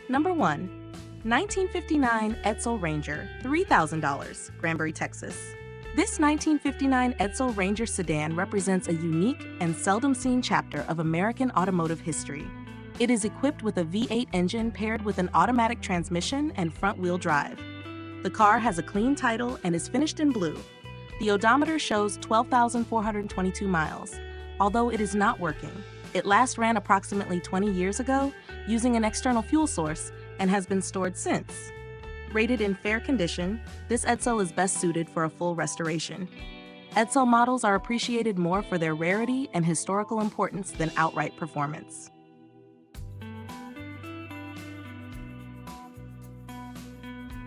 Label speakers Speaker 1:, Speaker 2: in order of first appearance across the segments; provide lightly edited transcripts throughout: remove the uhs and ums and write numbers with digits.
Speaker 1: Number 1. 1959 Edsel Ranger, $3,000, Granbury, Texas. This 1959 Edsel Ranger sedan represents a unique and seldom-seen chapter of American automotive history. It is equipped with a V8 engine paired with an automatic transmission and front-wheel drive. The car has a clean title and is finished in blue. The odometer shows 12,422 miles. Although it is not working, it last ran approximately 20 years ago using an external fuel source and has been stored since. Rated in fair condition, this Edsel is best suited for a full restoration. Edsel models are appreciated more for their rarity and historical importance than outright performance.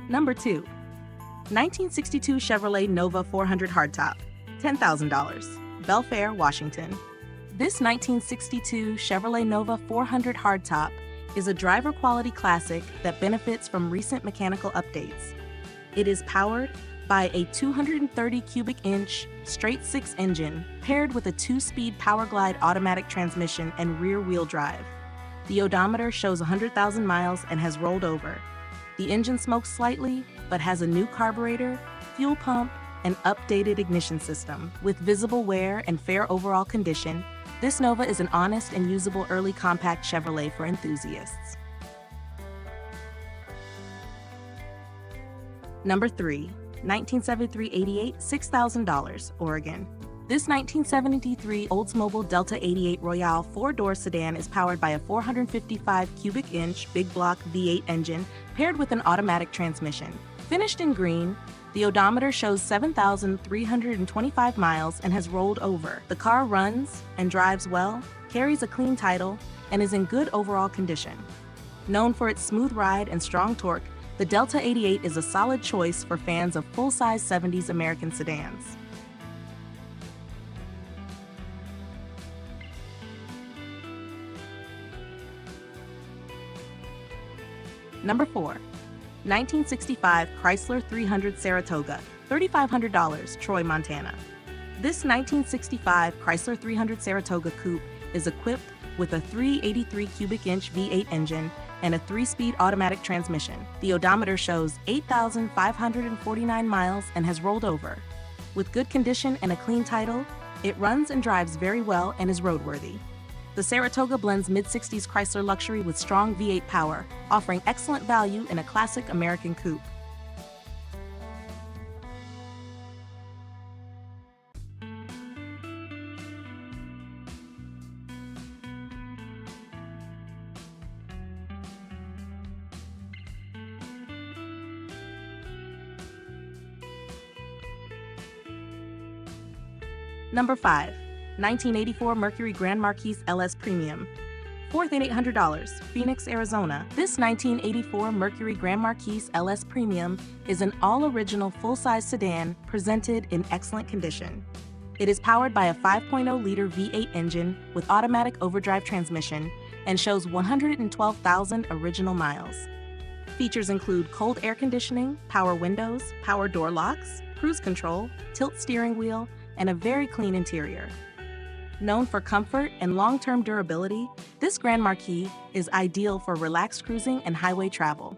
Speaker 1: Number 2. 1962 Chevrolet Nova 400 Hardtop, $10,000, Belfair, Washington. This 1962 Chevrolet Nova 400 Hardtop is a driver-quality classic that benefits from recent mechanical updates. It is powered by a 230 cubic inch straight-six engine paired with a 2-speed Powerglide automatic transmission and rear-wheel drive. The odometer shows 100,000 miles and has rolled over. The engine smokes slightly, but has a new carburetor, fuel pump, and updated ignition system. With visible wear and fair overall condition, this Nova is an honest and usable early compact Chevrolet for enthusiasts. Number 3. 1973 88 $6,000, Oregon. This 1973 Oldsmobile Delta 88 Royale 4-door sedan is powered by a 455 cubic inch big block V8 engine paired with an automatic transmission. Finished in green, the odometer shows 7,325 miles and has rolled over. The car runs and drives well, carries a clean title, and is in good overall condition. Known for its smooth ride and strong torque, the Delta 88 is a solid choice for fans of full-size 70s American sedans. Number 4. 1965 Chrysler 300 Saratoga, $3,500, Troy, Montana. This 1965 Chrysler 300 Saratoga coupe is equipped with a 383 cubic inch V8 engine and a 3-speed automatic transmission. The odometer shows 8,549 miles and has rolled over. With good condition and a clean title, it runs and drives very well and is roadworthy. The Saratoga blends mid-60s Chrysler luxury with strong V8 power, offering excellent value in a classic American coupe. Number 5. 1984 Mercury Grand Marquis LS Premium, $4,800, Phoenix, Arizona. This 1984 Mercury Grand Marquis LS Premium is an all-original full-size sedan presented in excellent condition. It is powered by a 5.0-liter V8 engine with automatic overdrive transmission and shows 112,000 original miles. Features include cold air conditioning, power windows, power door locks, cruise control, tilt steering wheel, and a very clean interior. Known for comfort and long-term durability, this Grand Marquis is ideal for relaxed cruising and highway travel.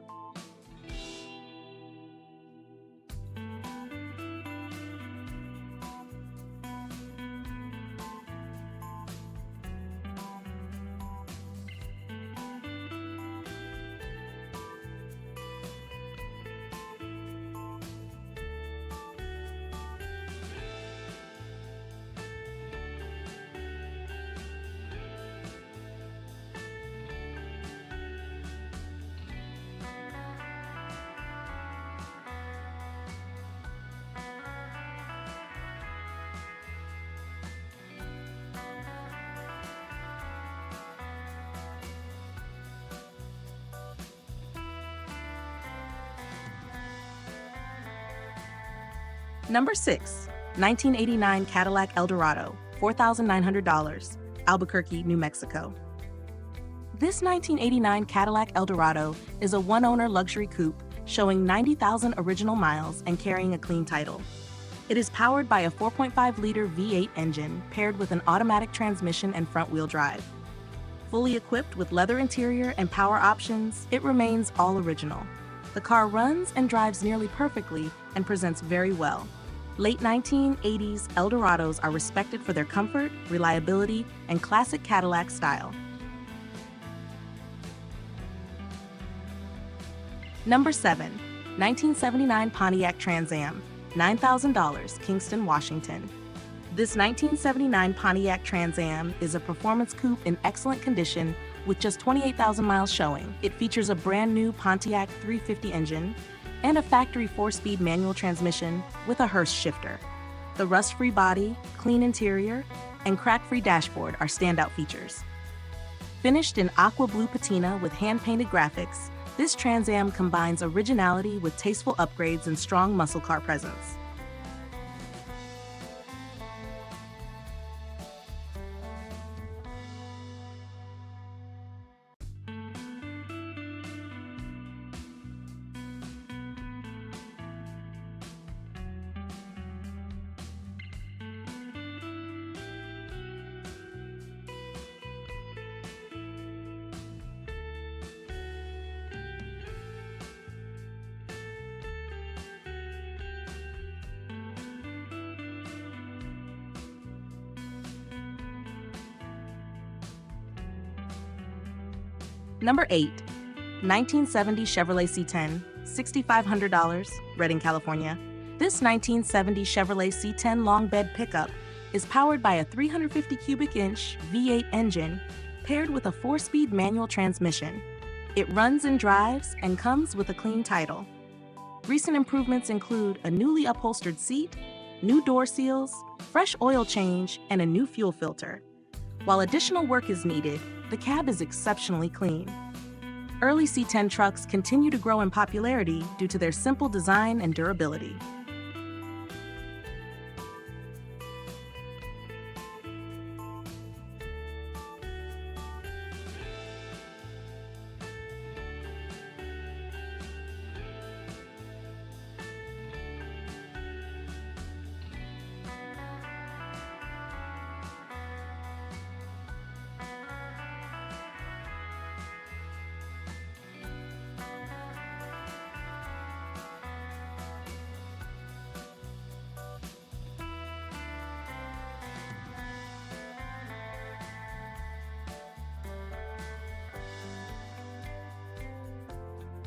Speaker 1: Number 6. 1989 Cadillac Eldorado, $4,900, Albuquerque, New Mexico. This 1989 Cadillac Eldorado is a one-owner luxury coupe showing 90,000 original miles and carrying a clean title. It is powered by a 4.5-liter V8 engine paired with an automatic transmission and front-wheel drive. Fully equipped with leather interior and power options, it remains all original. The car runs and drives nearly perfectly and presents very well. Late 1980s Eldorados are respected for their comfort, reliability, and classic Cadillac style. Number 7. 1979 Pontiac Trans Am, $9,000, Kingston, Washington. This 1979 Pontiac Trans Am is a performance coupe in excellent condition with just 28,000 miles showing. It features a brand new Pontiac 350 engine and a factory 4-speed manual transmission with a Hurst shifter. The rust-free body, clean interior, and crack-free dashboard are standout features. Finished in aqua blue patina with hand-painted graphics, this Trans Am combines originality with tasteful upgrades and strong muscle car presence. Number 8. 1970 Chevrolet C10, $6,500, Redding, California. This 1970 Chevrolet C10 long bed pickup is powered by a 350 cubic inch V8 engine paired with a 4-speed manual transmission. It runs and drives and comes with a clean title. Recent improvements include a newly upholstered seat, new door seals, fresh oil change, and a new fuel filter. While additional work is needed, the cab is exceptionally clean. Early C10 trucks continue to grow in popularity due to their simple design and durability.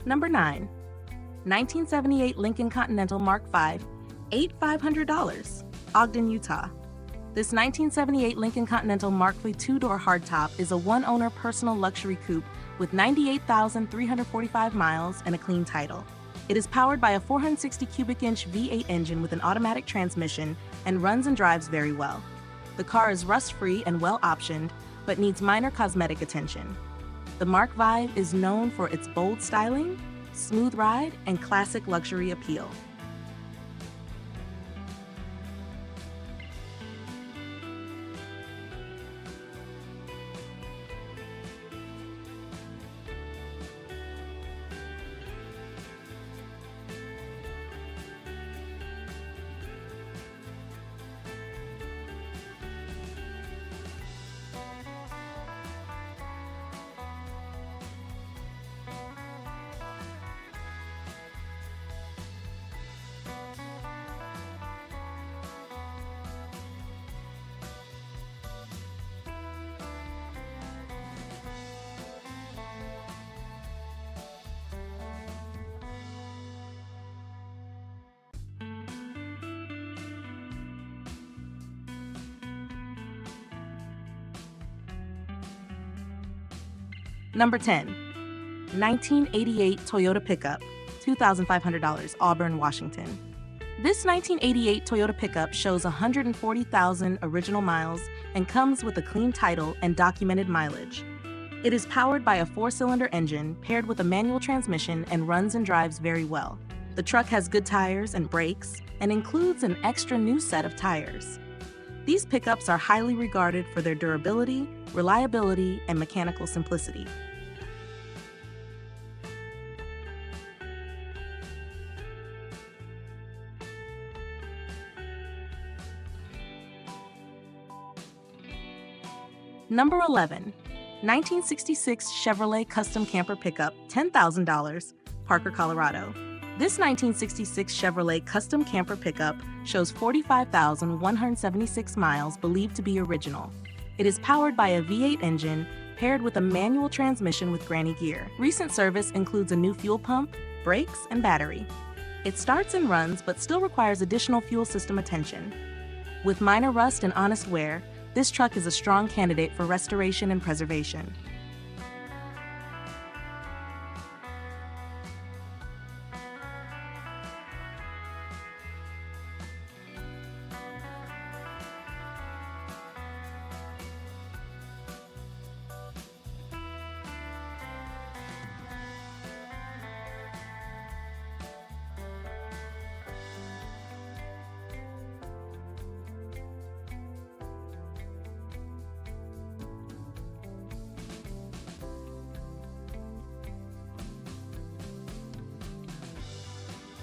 Speaker 1: Number 9. 1978 Lincoln Continental Mark V, $8,500, Ogden, Utah. This 1978 Lincoln Continental Mark V two-door hardtop is a one-owner personal luxury coupe with 98,345 miles and a clean title. It is powered by a 460 cubic inch V8 engine with an automatic transmission and runs and drives very well. The car is rust-free and well-optioned, but needs minor cosmetic attention. The Mark V is known for its bold styling, smooth ride, and classic luxury appeal. Number 10. 1988 Toyota pickup, $2,500, Auburn, Washington. This 1988 Toyota pickup shows 140,000 original miles and comes with a clean title and documented mileage. It is powered by a 4-cylinder engine paired with a manual transmission and runs and drives very well. The truck has good tires and brakes and includes an extra new set of tires. These pickups are highly regarded for their durability, reliability, and mechanical simplicity. Number 11. 1966 Chevrolet Custom Camper Pickup, $10,000, Parker, Colorado. This 1966 Chevrolet Custom Camper Pickup shows 45,176 miles, believed to be original. It is powered by a V8 engine paired with a manual transmission with granny gear. Recent service includes a new fuel pump, brakes, and battery. It starts and runs but still requires additional fuel system attention. With minor rust and honest wear, this truck is a strong candidate for restoration and preservation.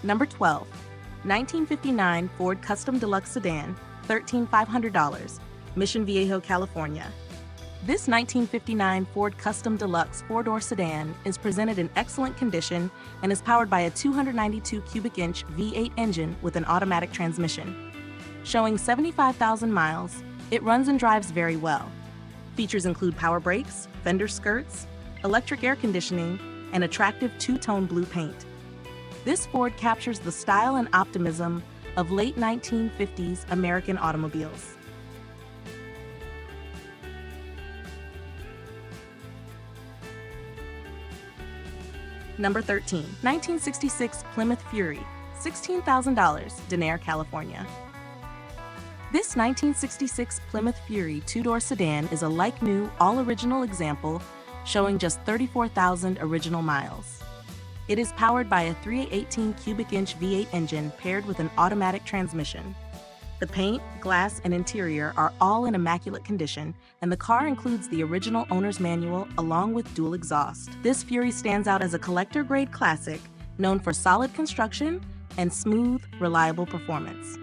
Speaker 1: Number 12, 1959 Ford Custom Deluxe Sedan, $13,500, Mission Viejo, California. This 1959 Ford Custom Deluxe four-door sedan is presented in excellent condition and is powered by a 292 cubic inch V8 engine with an automatic transmission. Showing 75,000 miles, it runs and drives very well. Features include power brakes, fender skirts, electric air conditioning, and attractive two-tone blue paint. This Ford captures the style and optimism of late 1950s American automobiles. Number 13, 1966 Plymouth Fury, $16,000, Denair, California. This 1966 Plymouth Fury two-door sedan is a like-new, all-original example showing just 34,000 original miles. It is powered by a 318 cubic inch V8 engine paired with an automatic transmission. The paint, glass, and interior are all in immaculate condition, and the car includes the original owner's manual along with dual exhaust. This Fury stands out as a collector-grade classic, known for solid construction and smooth, reliable performance.